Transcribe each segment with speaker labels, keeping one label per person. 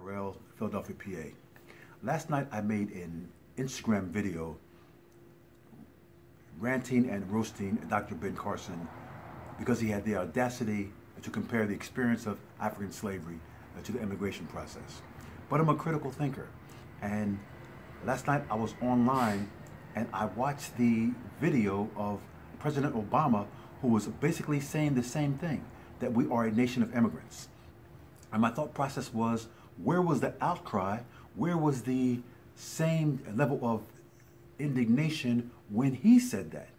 Speaker 1: Terrell, Philadelphia, PA. Last night I made an Instagram video ranting and roasting Dr. Ben Carson because he had the audacity to compare the experience of African slavery to the immigration process. But I'm a critical thinker, and last night I was online and I watched the video of President Obama, who was basically saying the same thing, that we are a nation of immigrants. And my thought process was, where was the outcry? Where was the same level of indignation when he said that?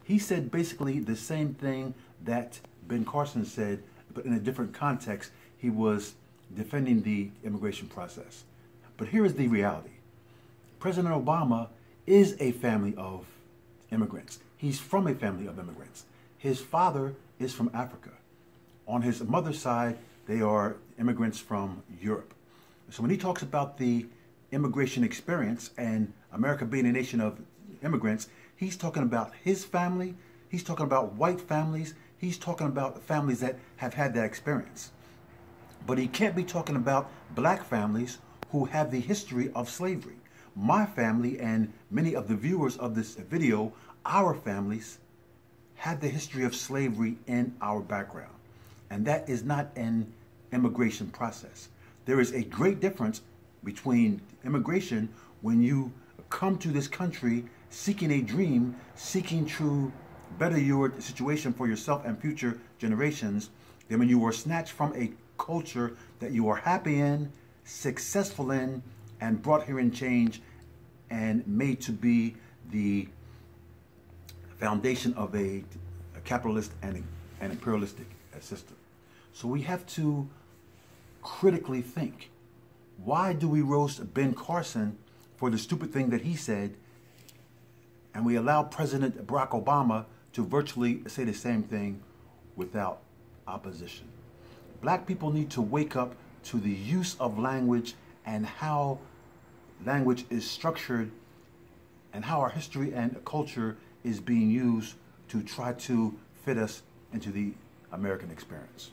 Speaker 1: He said basically the same thing that Ben Carson said, but in a different context. He was defending the immigration process. But here is the reality. President Obama is a family of immigrants. He's from a family of immigrants. His father is from Africa. On his mother's side, they are immigrants from Europe. So when he talks about the immigration experience and America being a nation of immigrants, he's talking about his family, he's talking about white families, he's talking about families that have had that experience. But he can't be talking about black families who have the history of slavery. My family and many of the viewers of this video, our families, had the history of slavery in our background. And that is not an immigration process. There is a great difference between immigration when you come to this country seeking a dream, seeking to better your situation for yourself and future generations, than when you were snatched from a culture that you are happy in, successful in, and brought here in change and made to be the foundation of a capitalist and an imperialistic system. So we have to critically think, why do we roast Ben Carson for the stupid thing that he said, and we allow President Barack Obama to virtually say the same thing without opposition? Black people need to wake up to the use of language and how language is structured and how our history and culture is being used to try to fit us into the American experience.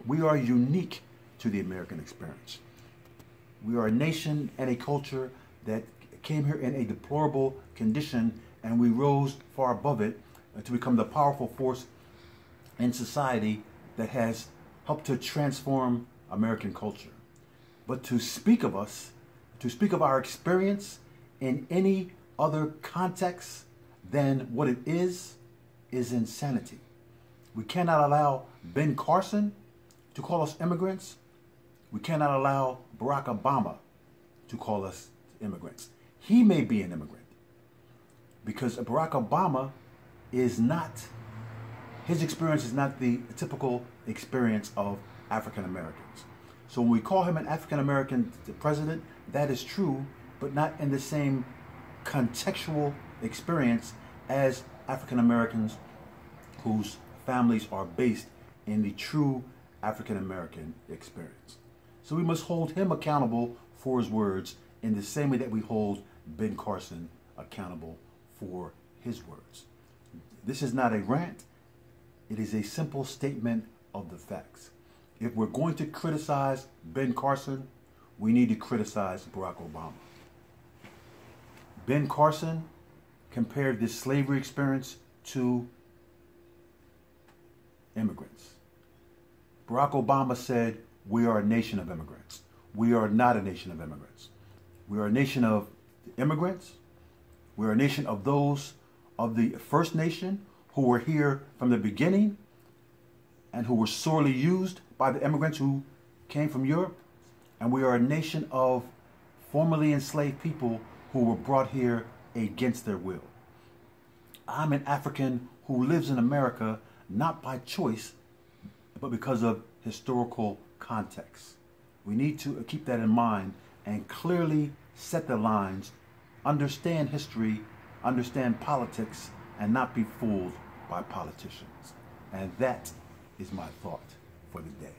Speaker 1: We are unique to the American experience. We are a nation and a culture that came here in a deplorable condition, and we rose far above it to become the powerful force in society that has helped to transform American culture. But to speak of us, to speak of our experience in any other context than what it is insanity. We cannot allow Ben Carson to call us immigrants. We cannot allow Barack Obama to call us immigrants. He may be an immigrant because Barack Obama is not, his experience is not the typical experience of African Americans. So when we call him an African American president, that is true, but not in the same contextual experience as African Americans whose families are based in the true African American experience. So we must hold him accountable for his words in the same way that we hold Ben Carson accountable for his words. This is not a rant. It is a simple statement of the facts. If we're going to criticize Ben Carson, we need to criticize Barack Obama. Ben Carson compared this slavery experience to immigrants. Barack Obama said, we are a nation of immigrants. We are not a nation of immigrants. We are a nation of immigrants. We are a nation of those of the First Nation who were here from the beginning and who were sorely used by the immigrants who came from Europe. And we are a nation of formerly enslaved people who were brought here against their will. I'm an African who lives in America not by choice, but because of historical context. We need to keep that in mind and clearly set the lines, understand history, understand politics, and not be fooled by politicians. And that is my thought for the day.